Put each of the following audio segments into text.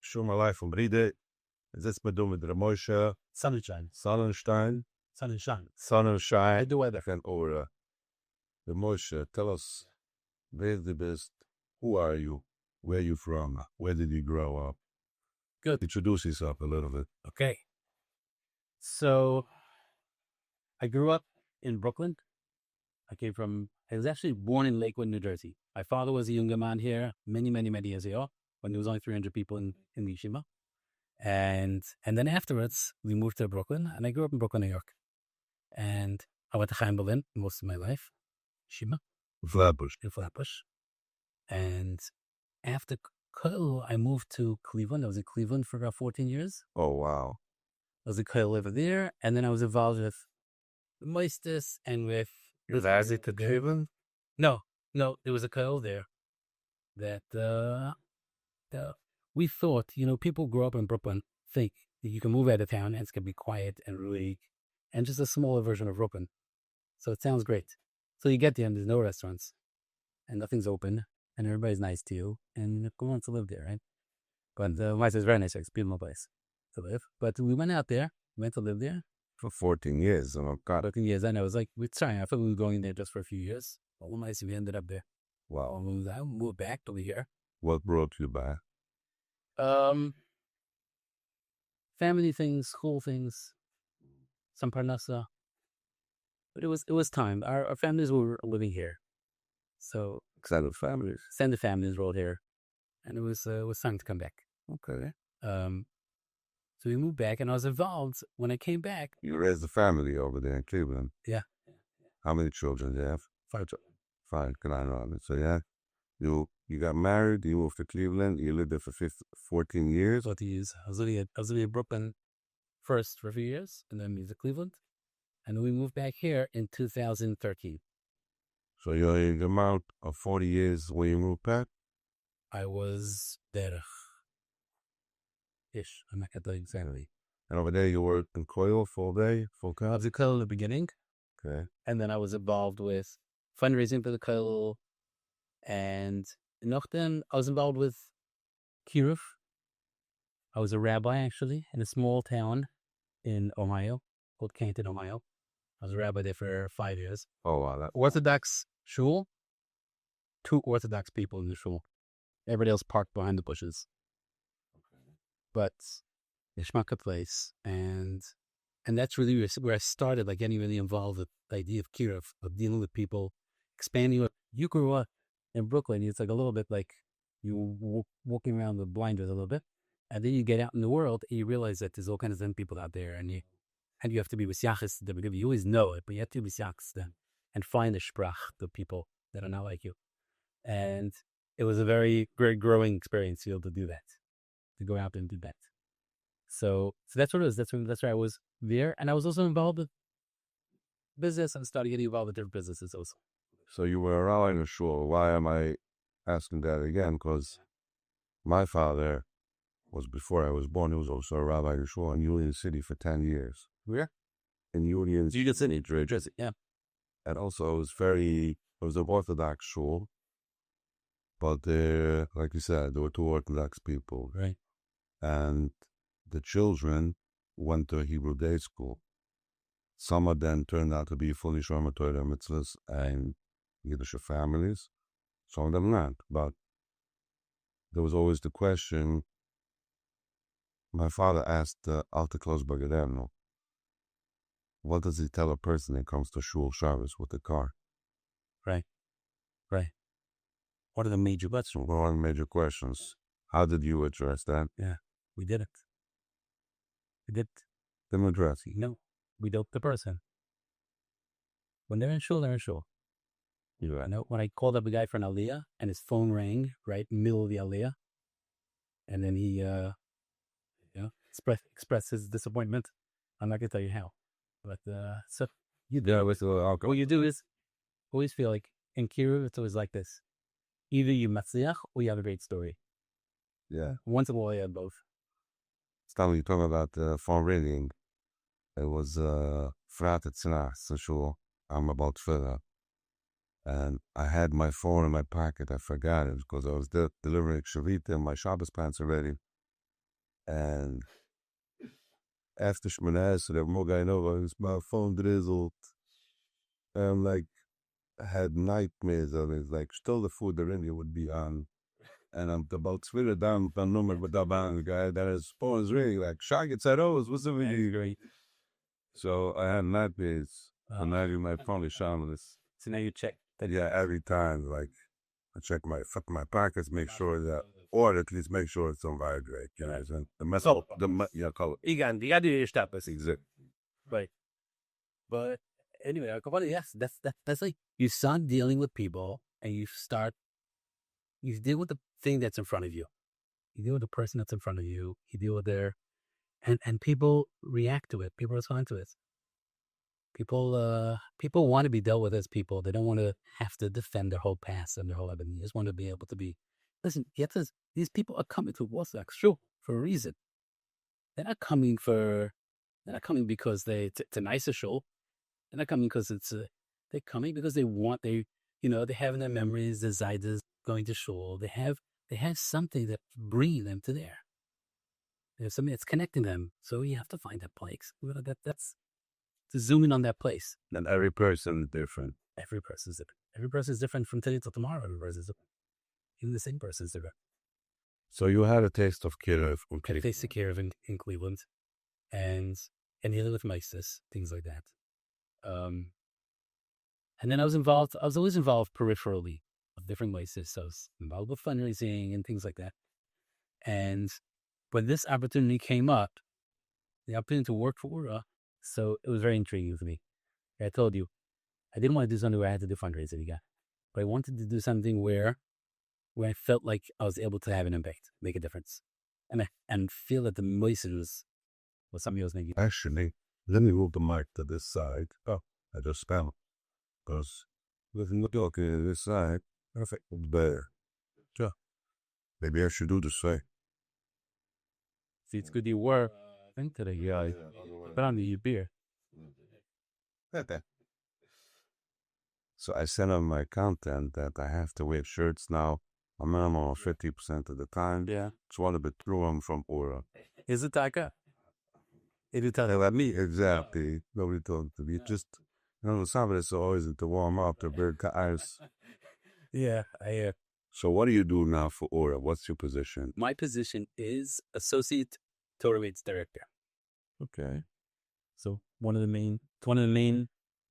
Schon my life from Bride. Jetzt mit Rabbi Moshe Sunshine. Sunshine. I do weather. And Oorah. The Moshe, tell us, where's the best? Who are you? Where are you from? Where did you grow up? Good. Introduce yourself a little bit. Okay. So, I grew up in Brooklyn. I was actually born in Lakewood, New Jersey. My father was a younger man here many, many, many years ago when there was only 300 people in the yeshiva. And then afterwards, we moved to Brooklyn, and I grew up in Brooklyn, New York. And I went to Chaim Berlin most of my life, yeshiva. Flatbush. In Flatbush. And after Kollel, I moved to Cleveland. I was in Cleveland for about 14 years. Oh, wow. I was a Kollel over there, and then I was involved with the Moistus and with... Was it to Cleveland? No, there was a Kollel there that we thought, people grow up in Brooklyn, think that you can move out of town and it's going to be quiet and really, and just a smaller version of Brooklyn. So it sounds great. So you get there and there's no restaurants and nothing's open and everybody's nice to you and who wants to live there, right? But Weiss is very nice. It's a beautiful place to live. But we went out there, went to live there. For 14 years. Oh, God. 14 years. And I was like, we're trying. I thought we were going there just for a few years. Well, nice. We ended up there. Wow. I moved back over here. What brought you back? Family things, school things, some parnasa. But it was time. Our families were living here. So Extended families. extended families rolled here. And it was time to come back. Okay. So we moved back, and I was involved when I came back. You raised a family over there in Cleveland. Yeah. How many children do you have? 5 children. 5. Can I know? So yeah, you got married. You moved to Cleveland. You lived there for 14 years. 40 years. I was living in Brooklyn first for a few years, and then moved to Cleveland. And then we moved back here in 2013. So you're in the amount of 40 years when you moved back? I was derech. Ish. I'm not going to tell you exactly. And over there you worked in Koil full day, full I time? was a Kollel in the beginning, Okay. and then I was involved with fundraising for the Kollel. And then I was involved with Kiruv. I was a rabbi, actually, in a small town in Ohio called Candid, Ohio. I was a rabbi there for 5 years. Oh, wow. That, Orthodox shul, 2 Orthodox people in the shul. Everybody else parked behind the bushes. But Yeshmaka place, and that's really where I started, like getting really involved with the idea of Kiruv, of dealing with people, expanding. You grew up in Brooklyn, it's like a little bit like you walking around with blinders a little bit, and then you get out in the world and you realize that there's all kinds of them people out there, and you have to be with Siach. You always know it, but you have to be Siach and find the sprach, the people that are not like you. And it was a very great growing experience to be able to do that, to go out and do that. So that's what it was. That's where I was there. And I was also involved with business and started getting involved with different businesses also. so you were a rabbi in a shul. Why am I asking that again? Because my father was, before I was born, he was also a rabbi in a shul in Union City for 10 years. Where? In Union City, Jersey. Yeah. And also it was an Orthodox shul. But like you said, there were 2 Orthodox people. Right. And the children went to a Hebrew day school. Some of them turned out to be fully Torah Mates and Yiddish families. Some of them not. But there was always the question. My father asked Alta Klaus Bagadeno, what does he tell a person that comes to Shul Shabbos with a car? Right. What are the major questions? One of the major questions. How did you address that? Yeah, we did it. Didn't address. No, we dealt with the person. When they're in shul, they're in shul. Yeah. I know when I called up a guy for an aliyah and his phone rang right in the middle of the aliyah, and then he expressed his disappointment. I'm not gonna tell you how, but so you do. What you do is always feel like in Kiruv, it's always like this: either you matzliach or you have a great story. Yeah. Once in a while, you have both. Stanley, you talking about the phone ringing. It was Fratet Tzna, so sure. I'm about further. And I had my phone in my pocket. I forgot it because I was delivering Shavita and my Shabbos pants already. And after Shmoneh, so the more guy know, my phone drizzled. And like, I had nightmares of it. Like, still the food already would be on. And I'm about to switch down the number with the guy that his phone is ringing. Like, Shag, it's at O's. What's the video? So I had nightmares. And now my phone is shameless. So now you check. Yeah, every time, like, I check my pockets, make sure that, or at least make sure it's on vibrate. You know what I'm saying? The mess up, color. You got to do your stuff. Exactly. Right. But anyway, yes, that's like, you start dealing with people and you deal with the thing that's in front of you. You deal with the person that's in front of you. You deal with and people react to it. People respond to it. People want to be dealt with as people. They don't want to have to defend their whole past and their whole life. They just want to be able to be. Listen, these people are coming to Orthodox shul for a reason. They're not coming because it's a nicer shul. They're not coming because they're coming because they have in their memories, the Zaydas going to shul. They have something that's bringing them to there. They have something that's connecting them. So you have to find that place. That's to zoom in on that place. And every person is different. Every person is different. Every person is different from today till tomorrow. Every person is different. Even the same person is different. So you had a taste of Kirov. Had a taste of Kirov in Cleveland. And dealing with Mises, things like that. And then I was always involved peripherally of different Mises. So I was involved with fundraising and things like that. And when this opportunity came up, the opportunity to work for Oorah, so it was very intriguing to me. I told you, I didn't want to do something where I had to do fundraising again, but I wanted to do something where I felt like I was able to have an impact, make a difference, and feel that the Mises was something I was making. Actually, let me move the mic to this side. Oh, I just spelled. Because with the talking to this side, perfect. Better. Sure. Maybe I should do the same. See, it's good you were. I think today, yeah. But I need your beer. So I sent on my content that I have to wear shirts now a minimum of 50% of the time. Yeah. Just want to be through them from Oorah. Is it Taka? It is Taka. Me, exactly. Nobody told to me. Just, some of it's always to warm up the bird eyes. Yeah, So what do you do now for Oorah? What's your position? My position is Associate Torah Mates Director. Okay. So one of the main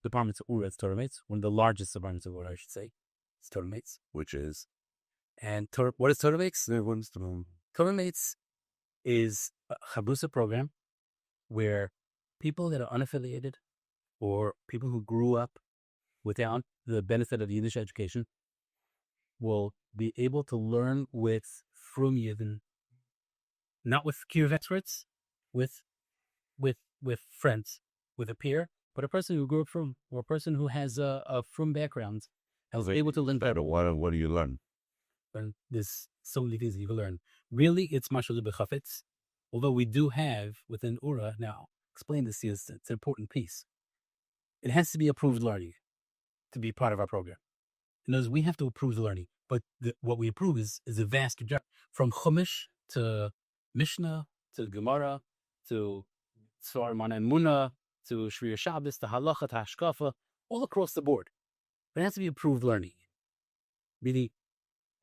departments of Oorah is Torah Mates. One of the largest departments of Oorah, I should say, is Torah Mates. Which is? And what is Torah Mates? Torah Mates is a Chabrusa program where people that are unaffiliated or people who grew up without the benefit of Yiddish education will be able to learn from Yidden, not with Kirov experts, with friends, with a peer, but a person who grew up from, or a person who has a from background, was able to learn better. What do you learn? And there's so many things you can learn. Really, it's mashal b'chafetz. Although we do have within Oorah now, explain this to you, it's an important piece. It has to be approved learning to be part of our program. In other words, we have to approve the learning, but what we approve is a vast job, from Chumash to Mishnah to Gemara to Svar Mana and Muna to Shriya Shabbos to Halacha to Hashkafa, all across the board. But it has to be approved learning. Really,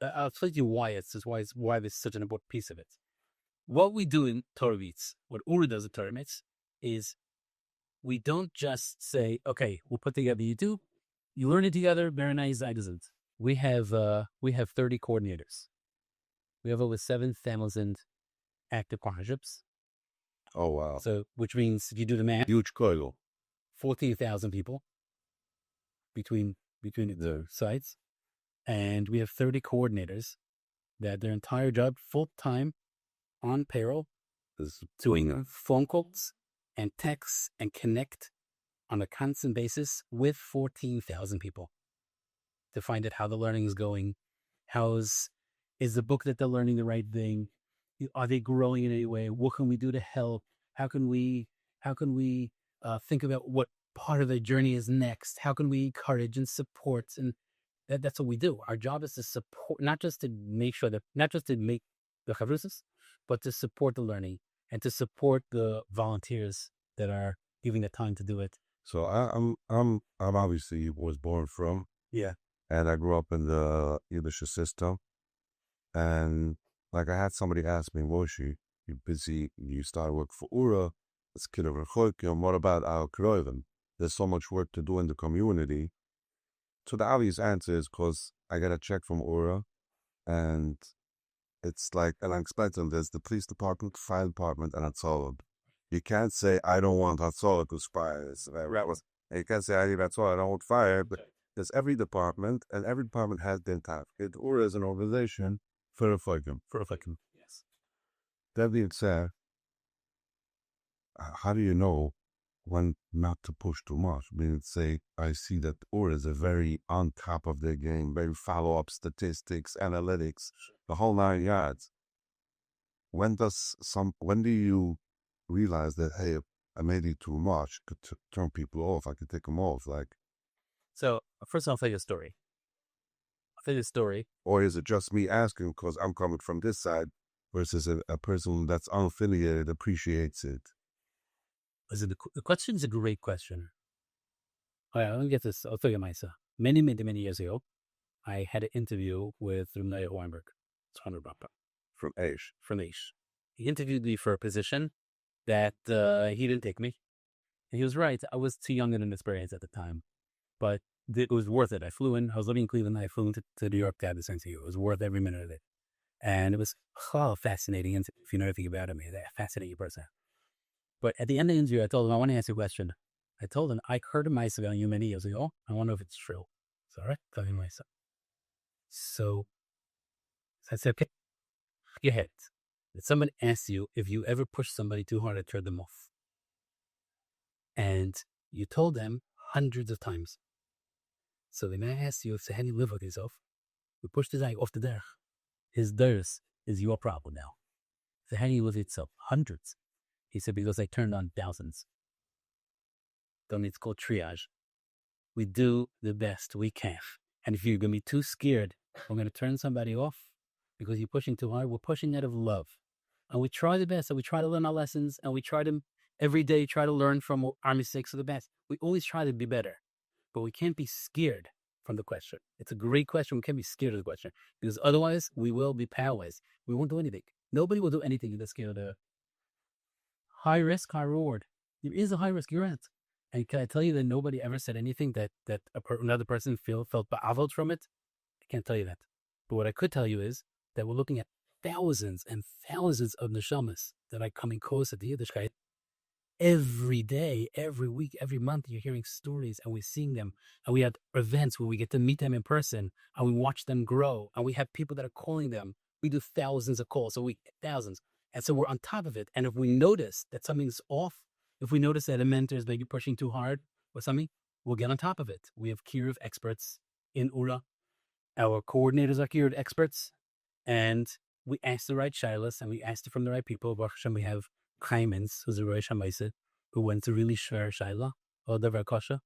I'll tell you why why this is such an important piece of it. What we do in Torah Mates, what Oorah does at Torah Mates, is we don't just say, okay, we'll put together you learn it together, very nice, I doesn't. We have 30 coordinators. We have over 7,000 active partnerships. Oh, wow. So, which means, if you do the math, huge coil. 14,000 people between the sites. And we have 30 coordinators that their entire job, full-time, on payroll, is doing phone calls and texts and connect on a constant basis with 14,000 people to find out how the learning is going. Is the book that they're learning the right thing? Are they growing in any way? What can we do to help? How can we think about what part of their journey is next? How can we encourage and support? And that's what we do. Our job is to support, not just to make the chavrusas, but to support the learning and to support the volunteers that are giving the time to do it. So I'm obviously was born from, and I grew up in the Yiddish system, and like I had somebody ask me, Moshe, you busy? You started work for Oorah. It's kid of a what about our Kroiven? There's so much work to do in the community. So the obvious answer is because I got a check from Oorah, and it's like, and I explained to them, there's the police department, fire department, and Hatzolot. You can't say, I don't want Hatzolot to fire. You can't say, I need Hatzolot, I don't want fire. But there's every department, and every department has their task. Oorah is an organization for a fucking. Yes. That being said, how do you know when not to push too much? I mean, say, I see that Oorah is a very on top of their game, very follow-up statistics, analytics, the whole 9 yards. When do you realize that, hey, I made it too much, I could turn people off, I could take them off, like? So first I'll tell you a story. Or is it just me asking because I'm coming from this side versus a person that's unaffiliated appreciates it? The question is a great question. All right, let me get this. I'll tell you myself. Many years ago, I had an interview with Rabbi Weinberg. From Aish. He interviewed me for a position that he didn't take me. And he was right. I was too young and inexperienced at the time. But it was worth it. I flew in. I was living in Cleveland. I flew into New York to have this interview. It was worth every minute of it. And it was fascinating. And if you know anything about him, he's a fascinating person. But at the end of the interview, I told him, I want to ask you a question. I told him, I heard a mice about you many years ago. I want to know if it's true. It's all right. Tell me myself. So I said, okay, your head. Did someone ask you if you ever push somebody too hard to turn them off? And you told them hundreds of times. So they may ask you, if how do you live with yourself? We pushed this guy off the derech. His ders is your problem now. So how do you live with yourself? Hundreds. He said, because I turned on thousands. It's called triage. We do the best we can. And if you're going to be too scared, we're going to turn somebody off because you're pushing too hard. We're pushing out of love. And we try the best. And we try to learn our lessons. And we try to, every day, try to learn from our mistakes of the best. We always try to be better. But we can't be scared from the question. It's a great question. We can't be scared of the question. Because otherwise, we will be powerless. We won't do anything. Nobody will do anything in this scale of the high risk, high reward. There is a high risk, you're at. And can I tell you that nobody ever said anything that another person felt ba'avot from it? I can't tell you that. But what I could tell you is that we're looking at thousands and thousands of neshamas that are coming closer to Yiddishkeit. Every day, every week, every month, you're hearing stories and we're seeing them. And we have events where we get to meet them in person and we watch them grow. And we have people that are calling them. We do thousands of calls a week, thousands. And so we're on top of it. And if we notice that something's off, if we notice that a mentor is maybe pushing too hard or something, we'll get on top of it. We have Kiruv experts in Oorah. Our coordinators are Kiruv experts. And we ask the right shilas and we ask it from the right people. Baruch Hashem, we have Chaimens, who's a Rosh HaMaaseh, who went to really share Shaila or Davar Kasha.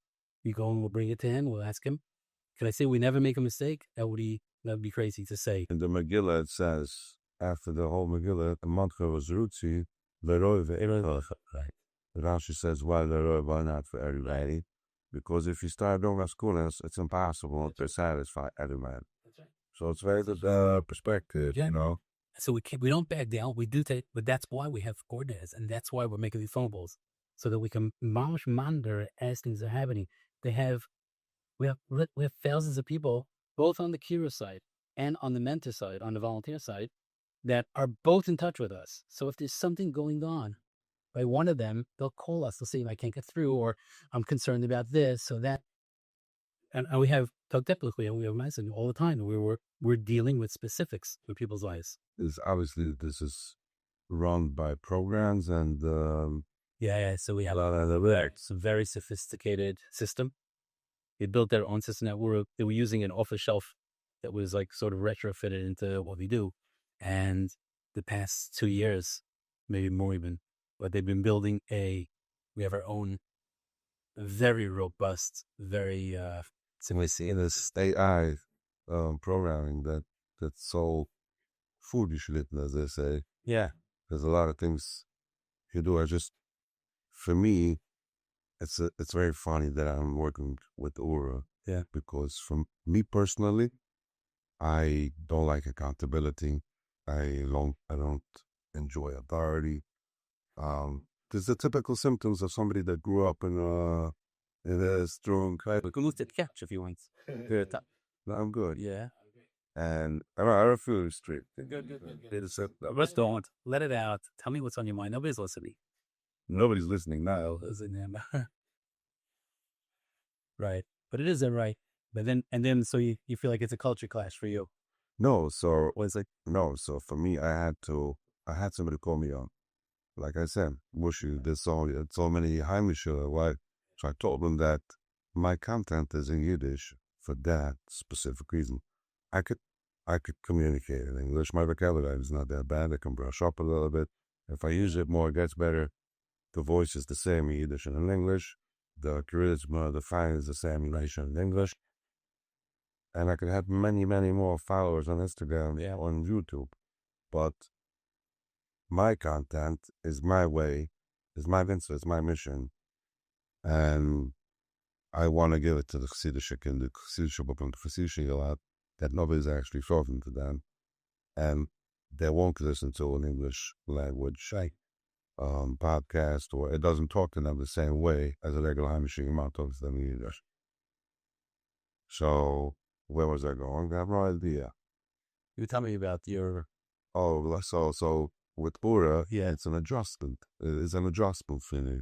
We go and we'll bring it to him. We'll ask him. Can I say we never make a mistake? That would be crazy to say. In the Megillah, it says, after the whole Megillah, the mantra was Rutzi, Leroy ve'erach. Rashi says, why Leroy, why not for everybody? Because if you start doing schools, it's impossible to satisfy every man. That's right. So it's very good perspective, you know. So we don't back down. We do take, but that's why we have coordinators, and that's why we're making these phone calls so that we can monitor as things are happening. We have thousands of people, both on the Kira side and on the mentor side, on the volunteer side, that are both in touch with us. So if there's something going on by one of them, they'll call us. They'll say, I can't get through, or I'm concerned about this or that. And we have typically, and we have messaging all the time. We're dealing with specifics with people's lives. Obviously, this is run by programs and So we have it's a very sophisticated system. They built their own system that they were using an off the shelf that was like sort of retrofitted into what we do. And the past 2 years, maybe more even, but they've been building we have our own very robust, very we see in the state eye programming that's so food geschnitten, as they say. Yeah. There's a lot of things you do. For me, it's very funny that I'm working with Oorah. Yeah. Because for me personally, I don't like accountability. I don't enjoy authority. There's the typical symptoms of somebody that grew up in a strong kind. We can move to the couch if you want. Good. I'm good. Yeah. And I don't feel restricted. Good. Let's don't. Let it out. Tell me what's on your mind. Nobody's listening. Nobody's listening now. Right. But it is that right. But then so you feel like it's a culture clash for you. No, so Well, it's like, no, so for me, I had somebody call me on. Like I said, Mushy, there's so many Heimische, why? So I told them that my content is in Yiddish for that specific reason. I could communicate in English. My vocabulary is not that bad. I can brush up a little bit. If I use it more, it gets better. The voice is the same in Yiddish and in English. The charisma, the fine is the same in Yiddish and in English. And I could have many, many more followers on Instagram, on YouTube. But my content is my way, is my mitzvah, is my mission. And I want to give it to the Chassidish and the Chassidish book and the Chassidish a lot that nobody's actually talking to them. And they won't listen to an English language podcast, or it doesn't talk to them the same way as a regular Hamishi Imam talks to them in English. So where was I going? I have no idea. you tell me about your... Oh, so with Oorah, it's an adjustment. It's an adjustment for me.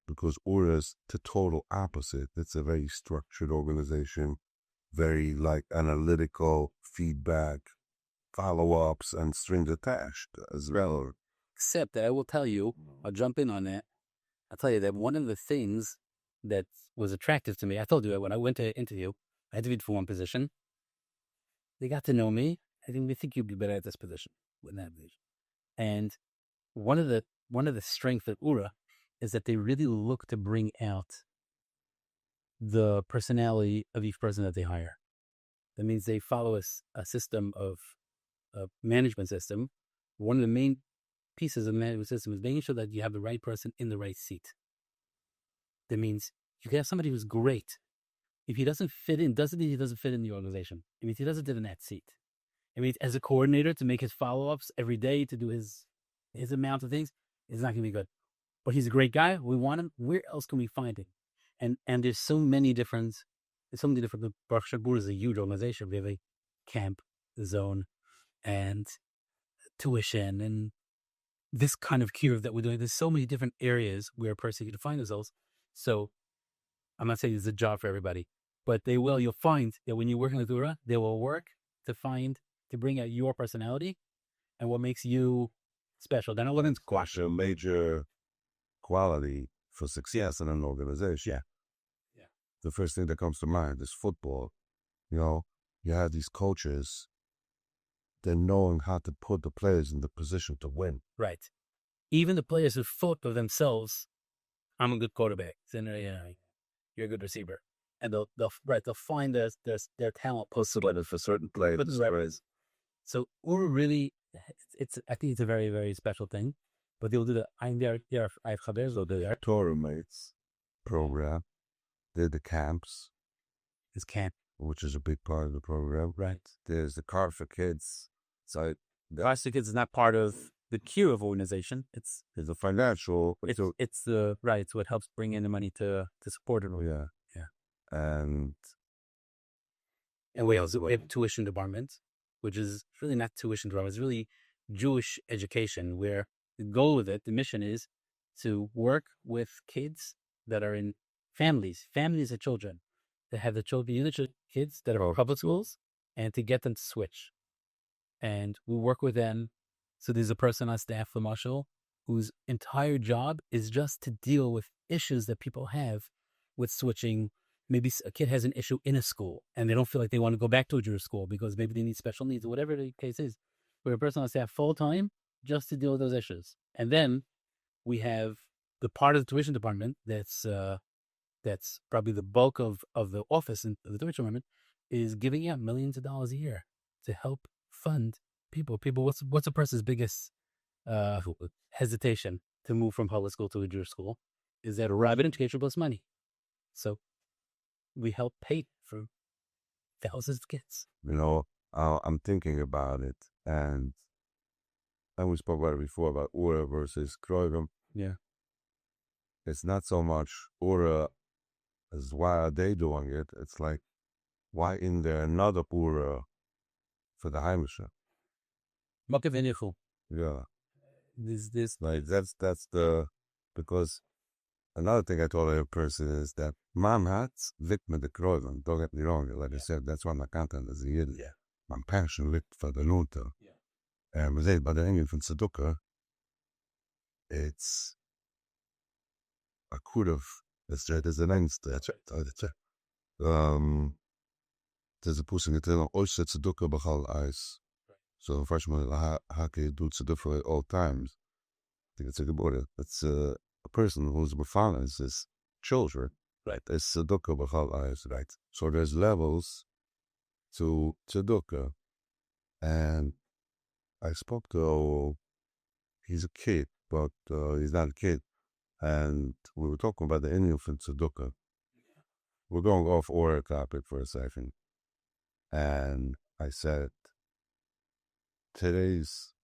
Because Oorah is the total opposite. It's a very structured organization, very analytical feedback, follow-ups, and strings attached as well. Except that I will tell you, I'll jump in on that. I'll tell you that one of the things that was attractive to me, I told you that when I went to interview, I had to bid for one position. They got to know me. I think we think you'd be better at this position, with that position. And one of the strengths of Oorah is that they really look to bring out the personality of each person that they hire. That means they follow a system of a management system. One of the main pieces of the management system is making sure that you have the right person in the right seat. That means you can have somebody who's great. If he doesn't fit in, doesn't mean he doesn't fit in the organization. It means he doesn't fit in that seat. It means as a coordinator to make his follow-ups every day, to do his amount of things, it's not going to be good. But he's a great guy. We want him. Where else can we find him? And there's so many different. The Baruch Shabur is a huge organization. We have a camp zone and tuition and this kind of cure that we're doing. There's so many different areas where a person can find themselves. So I'm not saying it's a job for everybody, but you'll find that when you're working with Oorah, they will work to bring out your personality and what makes you special. Then I'll squash a major quality for success in an organization. Yeah. The first thing that comes to mind is football. You have these coaches, they're knowing how to put the players in the position to win. Right. Even the players who thought of themselves, I'm a good quarterback. Then you're a good receiver. And they'll find their talent posted for certain players. So Oorah really, I think it's a very, very special thing. But they'll do that. I have chavers, they'll do that. Torah Mates program. They're the camps. This camp, which is a big part of the program. Right. There's the car for kids. So the car for kids is not part of the queue of organization. It's a financial. It's what helps bring in the money to support it. Yeah. And we also have tuition department, which is really not tuition department. It's really Jewish education, where the goal of it, the mission is to work with kids that are in families of children, that have the children, kids that are in public schools, and to get them to switch. And we work with them. So there's a person on staff for Marshall whose entire job is just to deal with issues that people have with switching. Maybe a kid has an issue in a school and they don't feel like they want to go back to a Jewish school because maybe they need special needs or whatever the case is. We're a person on staff full time just to deal with those issues. And then we have the part of the tuition department that's probably the bulk of the office in the tuition department is giving out millions of dollars a year to help fund people. What's a person's biggest hesitation to move from public school to a Jewish school is that a rabbit education plus money. So we help pay for thousands of kids. I'm thinking about it, and we spoke about it before about Oorah versus Kroigam. Yeah. It's not so much Oorah as why are they doing it. It's like, why in there another Oorah for the Heimische? Yeah. This Like that's because another thing I told a person is that man hats lit met the Kroigam. Don't get me wrong. Like I said, that's why my content is a Yiddish. Yeah. My passion lit for the Nunta. Yeah. And we say, by the Engel from Tzedukah, it's a kudof. There's an angst. There's a pushing it in all sets of Tzedukah b'chal eyes. So freshman hake do Tzedukah at all times. I think it's a good word. It's a person who's befallen is his children. Right. It's Tzedukah b'chal eyes. Right. So there's levels to Tzedukah. And I spoke to, he's a kid, but he's not a kid. And we were talking about the Indian from Tzedukah. We're going off Oorah topic for a second. And I said, today's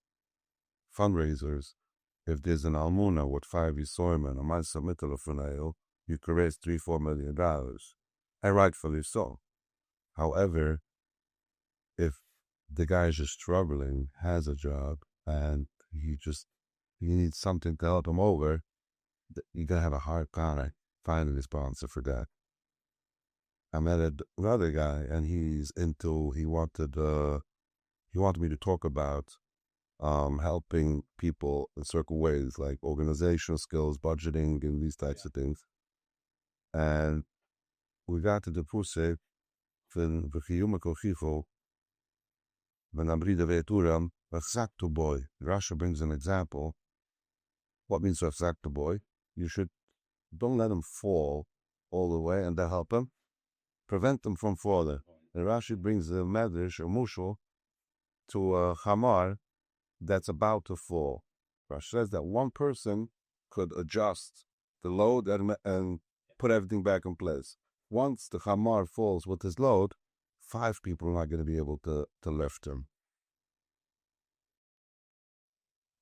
fundraisers, if there's an almuna with 5 yisoim and a mansa mitalafunayo, you could raise $3-4 million. And rightfully so. However, if the guy is just struggling, has a job, and he needs something to help him over, you're going to have a hard time finding a sponsor for that. I met another guy, and he wanted me to talk about helping people in certain ways, like organizational skills, budgeting, and these types of things. And we got to the Pusik, when V'chiyuma Kochifo, when Abrida Ve'eturam, V'chzaktu boy. Rasha brings an example. What means V'chzaktu boy? You don't let him fall all the way and then help him. Prevent them from falling. And Rashi brings the medrash or mushal to a chamar that's about to fall. Rashi says that one person could adjust the load and put everything back in place. Once the chamar falls with his load, 5 people are not going to be able to lift him.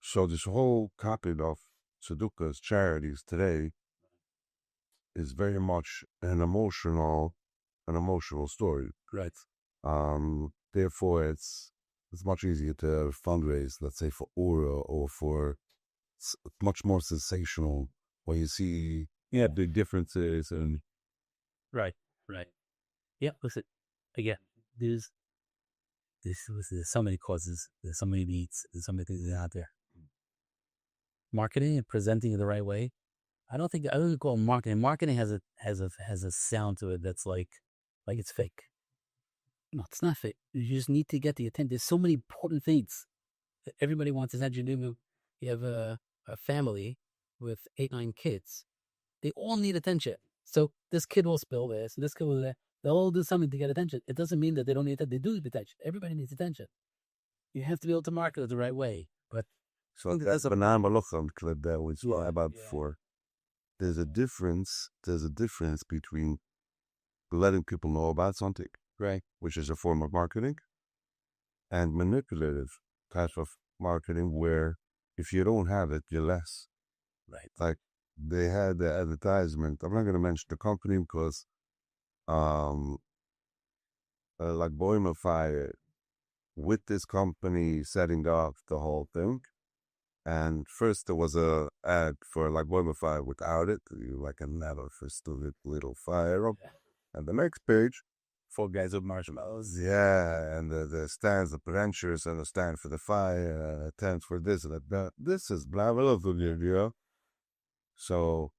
So this whole topic of Tzedukah's charities today is very much an emotional story. Right. Therefore, it's much easier to fundraise, let's say, for Oorah or for much more sensational, where you see big differences and right. Yeah, listen, again, there's so many causes, there's so many needs, there's so many things out there. Marketing and presenting it the right way. I don't call it marketing. Marketing has a sound to it that's like it's fake. No, it's not fake. You just need to get the attention. There's so many important things that everybody wants to send you to. You have a family with 8-9 kids. They all need attention. So this kid will spill this, this kid will that. They'll all do something to get attention. It doesn't mean that they don't need attention. They do need attention. Everybody needs attention. You have to be able to market it the right way. But so that's a banana malacham clip that we spoke about before. There's a difference between letting people know about something, right, which is a form of marketing, and manipulative type of marketing where if you don't have it, you're less. Right. Like they had the advertisement. I'm not going to mention the company because, like Boima Fire, with this company setting up the whole thing. And first there was a ad for like Boima Fire without it. You like a never first little fire up. And the next page, 4 guys with marshmallows. Yeah, and the stands, the branches, and the stand for the fire, tent for this and that. This is blah, blah, blah, blah, blah. So,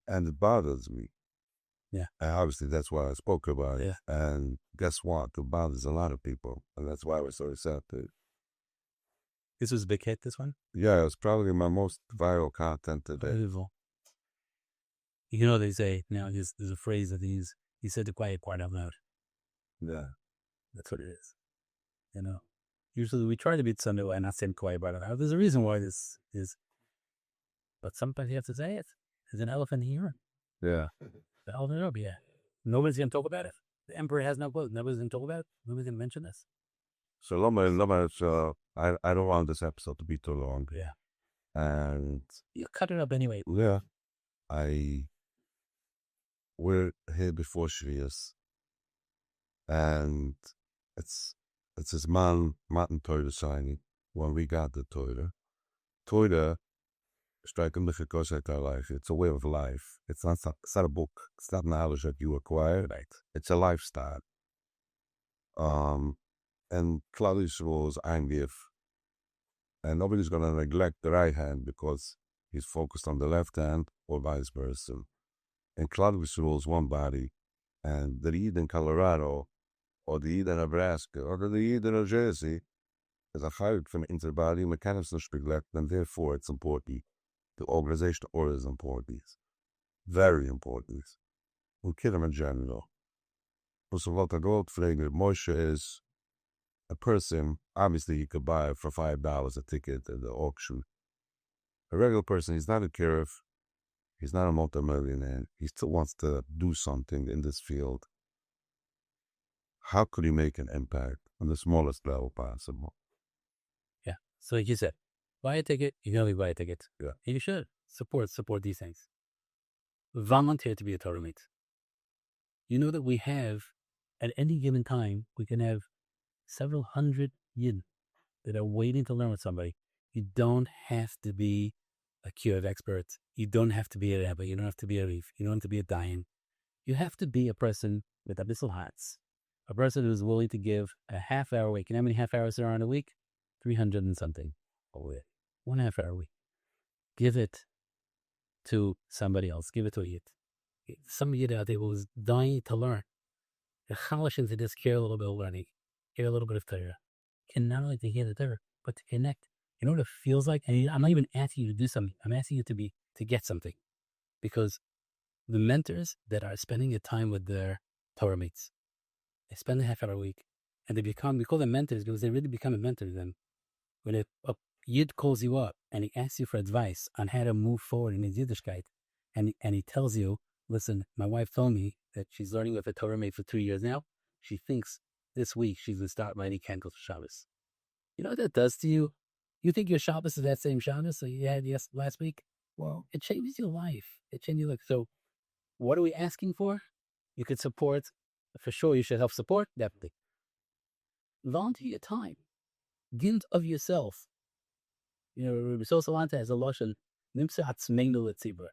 and it bothers me. Yeah. And obviously, that's why I spoke about it. Yeah. And guess what? It bothers a lot of people. And that's why we're so receptive. This was a big hit, this one? Yeah, it was probably my most viral content today. Beautiful. You know, they say, now there's a phrase that he said the quiet part out loud. Yeah. That's what it is. You know, Usually we try to be tzanu and not saying quiet about it. There's a reason why this is, but sometimes you have to say it. There's an elephant here. Yeah. The elephant in the room, yeah. Nobody's going to talk about it. The emperor has no clue. Nobody's going to talk about it. Nobody's going to mention this. So, I don't want this episode to be too long. Yeah. And You cut it up anyway. yeah, we're here before Shvius, and it's his man, Martin Torah signing when we got the Torah. Torah, striking the Chikoshet our life. It's a way of life. It's not a book. It's not knowledge that you acquire. Right. It's a lifestyle. And Klal Yisrael is Eingif. And nobody's going to neglect the right hand because he's focused on the left hand or vice versa. And Klal Yisrael is one body. And the Yid in Colorado or the Yid in Nebraska or the Yid in New Jersey is a chayuk from interbody mechanics neglect, and therefore it's important. The organization of Oorah is important. Very important. We kid him in general. So what I go to Moshe is a person, obviously he could buy for $5 a ticket at the auction. A regular person, he's not a kirif, he's not a multimillionaire, he still wants to do something in this field. How could he make an impact on the smallest level possible? Yeah. So like you said, buy a ticket, you can only buy a ticket. Yeah. And you should support these things. Volunteer to be a Torah Mate. You know that we have, at any given time, we can have several hundred Yid that are waiting to learn with somebody. You don't have to be a Kiev expert. You don't have to be a Rebbe. You don't have to be a Reef. You don't have to be a Dayan. You have to be a person with abyssal hearts. A person who's willing to give a half hour a week. You know how many half hours there are in a week? 300 and something. 1 half hour a week. Give it to somebody else. Give it to a Yid. Some Yid out there was dying to learn. The chalish into this, care a little bit of learning, care a little bit of Torah. And not only to hear the Torah, but to connect. You know what it feels like? And I'm not even asking you to do something. I'm asking you to get something. Because the mentors that are spending the time with their Torah mates, they spend a half hour a week, and we call them mentors because they really become a mentor to them. When a Yid calls you up and he asks you for advice on how to move forward in his Yiddishkeit, and he tells you, listen, my wife told me that she's learning with a Torah mate for 2 years now. She thinks this week she's going to start lighting candles for Shabbos. You know what that does to you? You think your Shabbos is that same Shabbos that you had last week? Well, it changes your life. It changes your life. So what are we asking for? You could support. For sure, you should help support. Definitely. Volunteer your time. Give of yourself. You know, Rabbi Moshe Sunshine has a lotion. Nimsa atzmeinu letzibur.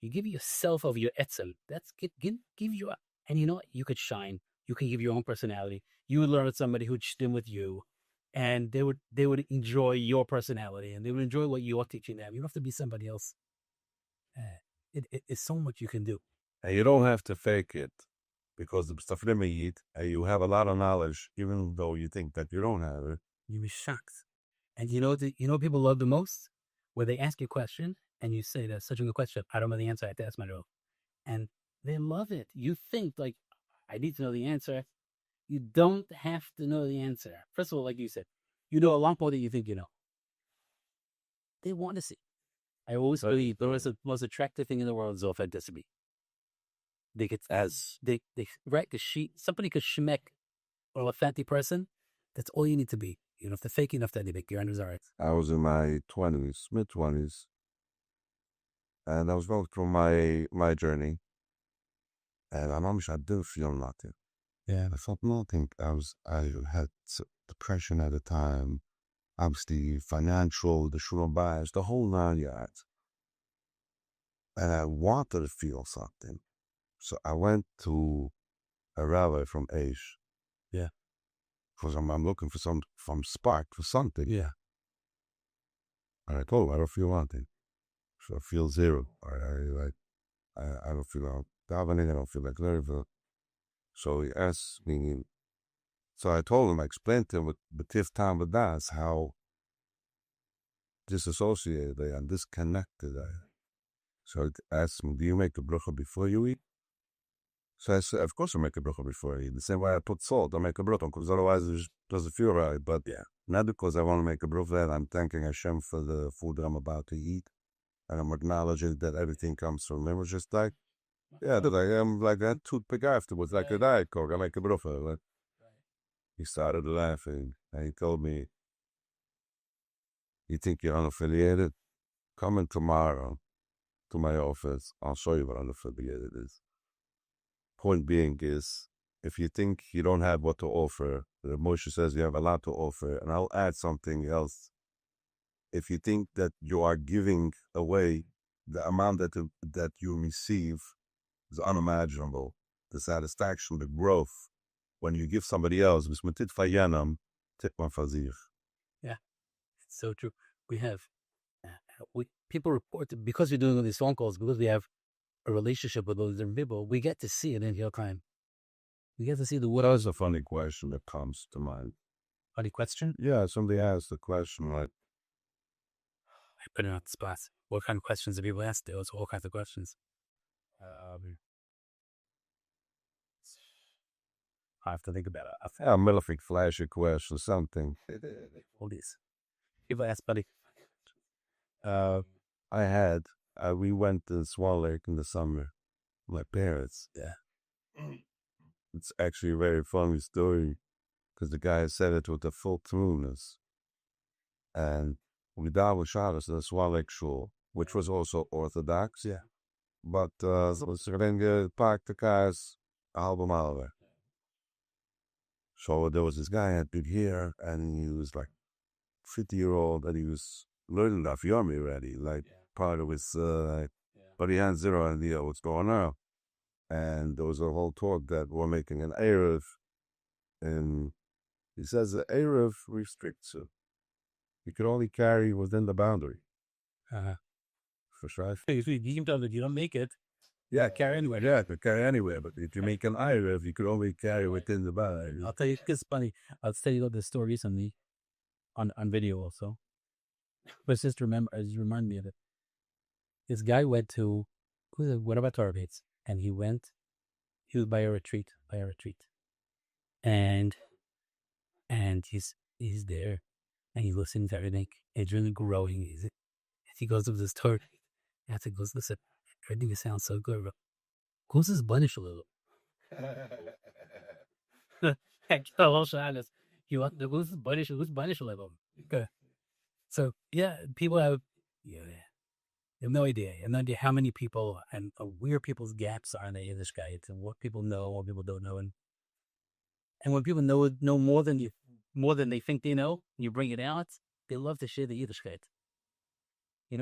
You give yourself of your etzem. That's give you, and you know what? You could shine. You can give your own personality. You would learn with somebody who'd stim with you, and they would enjoy your personality, and they would enjoy what you're teaching them. You don't have to be somebody else. It's so much you can do. And you don't have to fake it, because the stuff that you eat, and you have a lot of knowledge, even though you think that you don't have it. You'll be shocked. And you know people love the most? Where they ask you a question, and you say, that's such a good question. I don't know the answer. I have to ask my role. And they love it. You think, like, I need to know the answer. You don't have to know the answer. First of all, like you said, you know a lot more than you think you know. They want to see. I always believe the most attractive thing in the world is authenticity. They get right, because somebody could shmek an authentic person. That's all you need to be. You don't have to fake enough to make your enders all right. I was in my mid-20s, and I was going through my journey, and I didn't feel nothing. Yeah. I felt nothing. I had depression at the time, obviously financial, the shul bias, the whole 9 yards. And I wanted to feel something. So I went to a rabbi from Aish. Yeah. Because I'm looking for some spark for something. Yeah. And I told him, I don't feel nothing. So I feel zero. I don't feel like davening, I don't feel like nervous. So he asked me, so I told him, I explained to him with Batif Tam Badas how disassociated I am, disconnected I am. So he asked me, do you make the bracha before you eat? So I said, of course I make a bracha before I eat. The same way I put salt, I make a bracha, because otherwise it doesn't feel right. But not because I want to make a bracha, I'm thanking Hashem for the food that I'm about to eat. And I'm acknowledging that everything comes from him. It's just like, that I am like that toothpick afterwards, like a Diet Coke. I make a bracha. Like, he started laughing, and he told me, you think you're unaffiliated? Come in tomorrow to my office. I'll show you what unaffiliated is. Point being is, if you think you don't have what to offer, Moshe says you have a lot to offer, and I'll add something else. If you think that you are giving away the amount that you receive is unimaginable, the satisfaction, the growth, when you give somebody else, yeah, it's so true. We have, people report, because we're doing these phone calls, because we have a relationship with those people, we get to see it in real time. We get to see the That was a funny question that comes to mind. Funny question? Yeah, somebody asked the question like, I put it on the spot. What kind of questions do people ask? There was all kinds of questions. I have to think about it. a military flashy question, something. All these people ask, buddy. We went to Swan Lake in the summer. My parents. Yeah. It's actually a very funny story, because the guy said it with the full trueness. And we davened Shabbos at the Swan Lake Shul, which was also Orthodox. Yeah. But we parked the cars a halve mile away. So there was this guy had big hair, and he was like 50-year-old, and he was learning Daf Yomi already, like part of his, but he had zero idea what's going on. And there was a whole talk that we're making an Erev, and he says the Erev restricts you. You can only carry within the boundary. For sure. You don't make it. Yeah, carry anywhere. Yeah, you can carry anywhere. But if you make an Erev, you can only carry within the boundary. I'll tell you, it's funny. I'll tell you this story recently on video also. But it's just remind me of it. This guy went to, what about Torah Mates? And he was by a retreat. And he's there, and he listens to everything. It's really growing. He goes to the store. And he goes, listen, everything sounds so good, bro. Goes this bunish a little. Who's bunish a little. Okay. So yeah, people have no idea. You have no idea how many people and where people's gaps are in the Yiddishkeit, and what people know, what people don't know, and when people know more than they think they know, and you bring it out, they love to share the Yiddishkeit.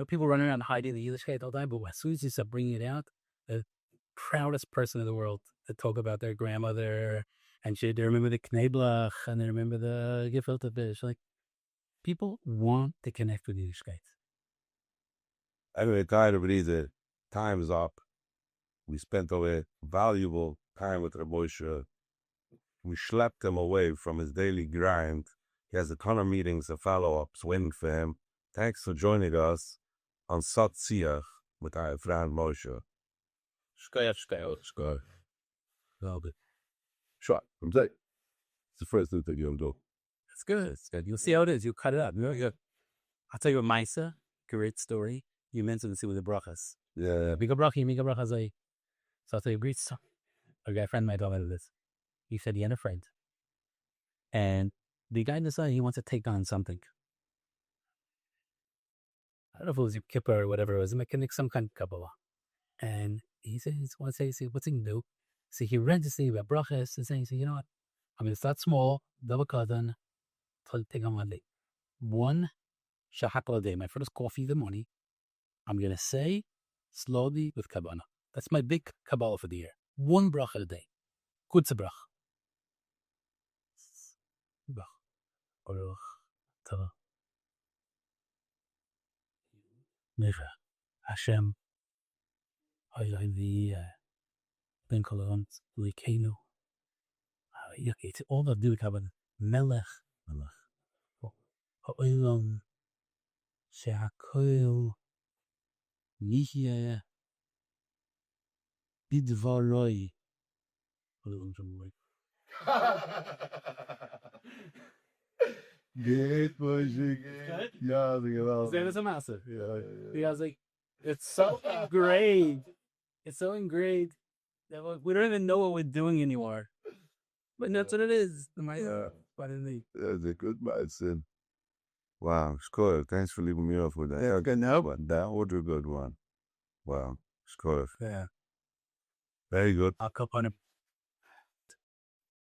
People run around hiding the Yiddishkeit all the time, but as soon as you start bringing it out, the proudest person in the world to talk about their grandmother, and they remember the Kneblach, and they remember the gefilte fish. Like, people want to connect with Yiddishkeit. Anyway, tired of it. Time is up. We spent a valuable time with Rabbi Moshe. We schlepped him away from his daily grind. He has a ton of meetings and follow-ups waiting for him. Thanks for joining us on Sod Siach with our friend Moshe. Shkoyach. Well, but Sure. I'm saying. It's the first thing that you'll do. it's good. You'll see how it is. You cut it up. I'll tell you a Maisa, great story. You mentioned it with the brachas. Yeah. Mika brachas. So I'll tell you a great story. A guy friend might tell me this. He said he had a friend, and the guy decided he wants to take on something. I don't know if it was Yom Kippur or whatever it was, some kind of Kabbalah. And he said, what's he going to do? So he read this thing about brachas, and he said, you know what? I'm going to start small, double kazan, take on one day. One shahakal a day, my first coffee in the morning, I'm going to say slowly with kabbana. That's my big Kabbalah for the year. One bracha a day. Kutze brach. Oorah. Torah. Necha. Hashem. Haylevi. Ben Kolon. Likenu. It's all the do kabbana. Melech. Ha'olam. She'akol. Yihye. Bidvaroi. Geht, Moshe, Good? Ja, genau. That is a massive. Ja. Because like it's so ingrained. It's so ingrained that we don't even know what we're doing anymore. But that's what it is. Yeah. Finally. That's a good medicine. Wow, Skoyer, thanks for leaving me off with that. Yeah, good one. That was a good one. Wow, Skoyer. Yeah. Very good. I'll cup on him.